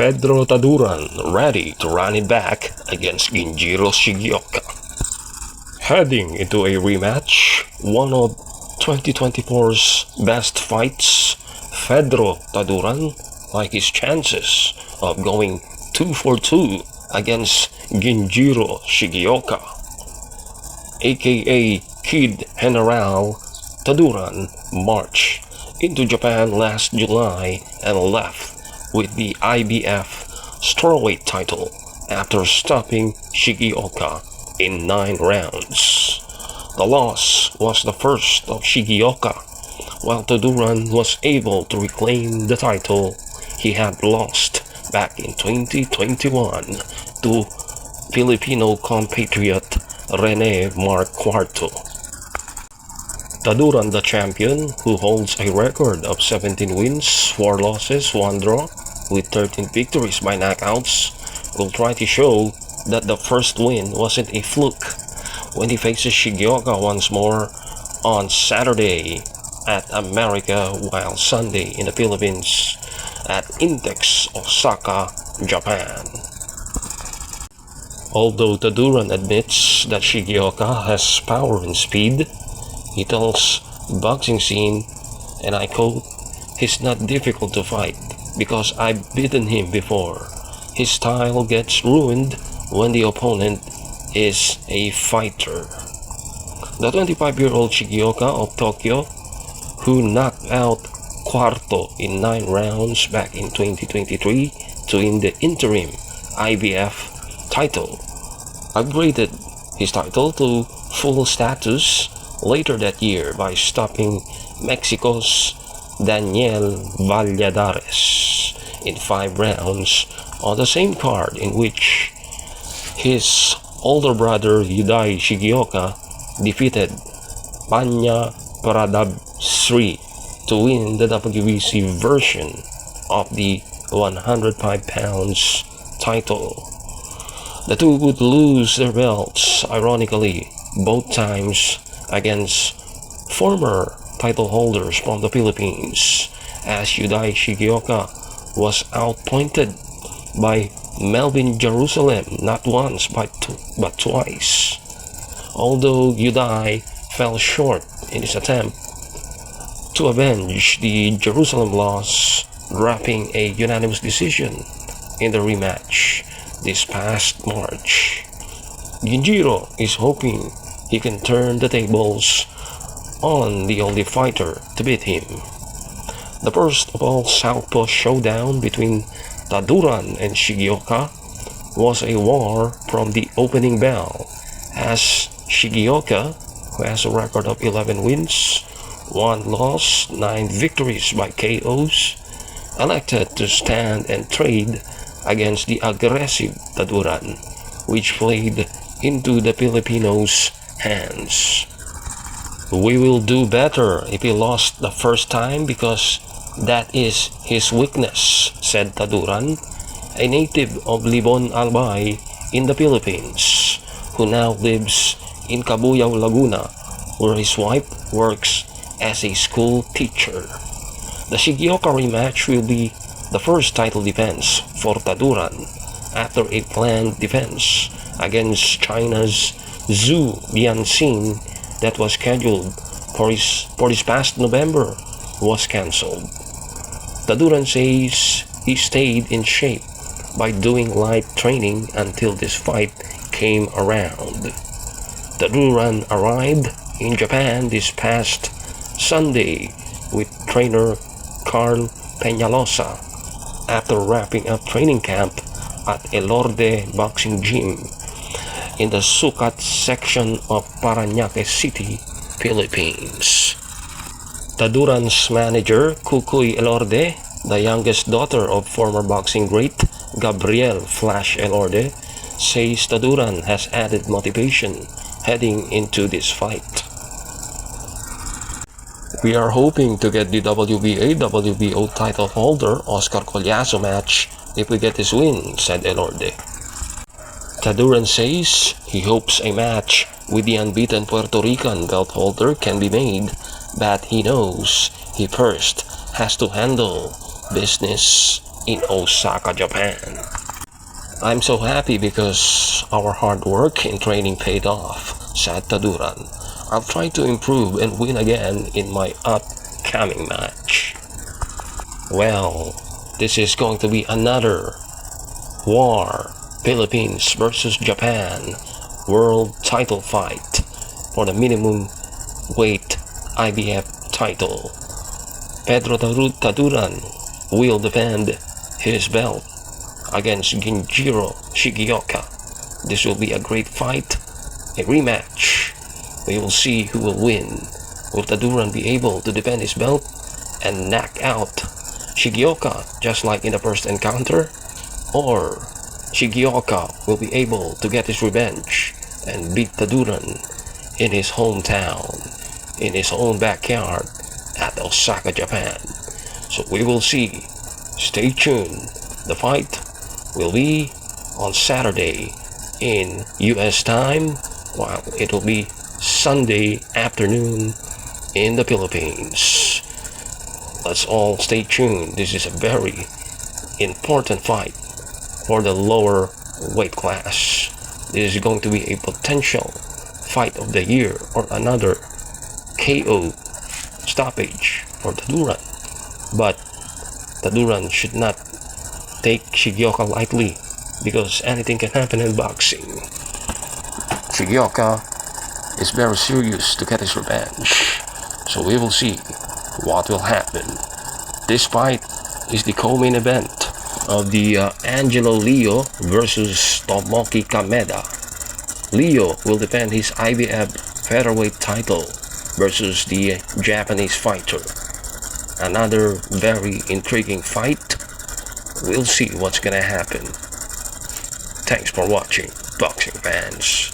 Pedro Taduran ready to run it back against Ginjiro Shigeoka. Heading into a rematch, one of 2024's best fights, Pedro Taduran likes his chances of going 2 for 2 against Ginjiro Shigeoka, aka Kid General. Taduran marched into Japan last July and left with the IBF strawweight title after stopping Shigeoka in 9 rounds. The loss was the first of Shigeoka, while Taduran was able to reclaim the title he had lost back in 2021 to Filipino compatriot Rene Marcuarto. Taduran, the champion, who holds a record of 17 wins, 4 losses, 1 draw, with 13 victories by knockouts, will try to show that the first win wasn't a fluke when he faces Shigeoka once more on Saturday at America, while Sunday in the Philippines at Intex Osaka, Japan. Although Taduran admits that Shigeoka has power and speed, he tells Boxing Scene, and I quote, "He's not difficult to fight because I've beaten him before. His style gets ruined when the opponent is a fighter." The 25-year-old Shigeoka of Tokyo, who knocked out Cuarto in 9 rounds back in 2023 to win the interim IBF title, upgraded his title to full status later that year by stopping Mexico's Daniel Valladares in 5 rounds on the same card in which his older brother Yudai Shigeoka defeated Panya Pradab-Sri to win the WBC version of the 105 pounds title. The two would lose their belts, ironically, both times against former title holders from the Philippines, as Yudai Shigeoka was outpointed by Melvin Jerusalem not once but twice. Although Yudai fell short in his attempt to avenge the Jerusalem loss, dropping a unanimous decision in the rematch this past March. Ginjiro is hoping he can turn the tables on the only fighter to beat him. The first of all southpaw showdown between Taduran and Shigeoka was a war from the opening bell, as Shigeoka, who has a record of 11 wins, 1 loss, 9 victories by KOs, elected to stand and trade against the aggressive Taduran, which played into the Filipinos' hands. "We will do better if he lost the first time because that is his weakness," said Taduran, a native of Libon, Albay in the Philippines, who now lives in Cabuyao, Laguna, where his wife works as a school teacher. The Shigeoka rematch will be the first title defense for Taduran after a planned defense against China's Zhu Bianxin that was scheduled for this past November was cancelled. Taduran says he stayed in shape by doing light training until this fight came around. Taduran arrived in Japan this past Sunday with trainer Carl Peñalosa after wrapping up training camp at Elorde Boxing Gym in the Sucat section of Parañaque City, Philippines. Taduran's manager, Kukoy Elorde, the youngest daughter of former boxing great Gabriel Flash Elorde, says Taduran has added motivation heading into this fight. "We are hoping to get the WBA WBO title holder Oscar Collazo match if we get this win," said Elorde. Taduran says he hopes a match with the unbeaten Puerto Rican belt holder can be made, but he knows he first has to handle business in Osaka, Japan. I'm so happy because our hard work in training paid off, said Taduran. I'll try to improve and win again in my upcoming match. Well, this is going to be another war. Philippines versus Japan world title fight for the minimum weight IBF title. Pedro Taduran will defend his belt against Ginjiro Shigeoka. This will be a great fight, a rematch. We will see who will win. Will Taduran be able to defend his belt and knock out Shigeoka just like in the first encounter? Or Shigeoka will be able to get his revenge and beat Taduran in his hometown, in his own backyard at Osaka, Japan. So we will see. Stay tuned. The fight will be on Saturday in US time, while it will be Sunday afternoon in the Philippines. Let's all stay tuned. This is a very important fight for the lower weight class. This is going to be a potential fight of the year or another KO stoppage for Taduran. But Taduran should not take Shigeoka lightly because anything can happen in boxing. Shigeoka is very serious to get his revenge. So we will see what will happen. This fight is the co-main event of the Angelo Leo versus Tomoki Kameda. Leo will defend his IBF featherweight title versus the Japanese fighter. Another very intriguing fight. We'll see what's gonna happen. Thanks for watching, boxing fans.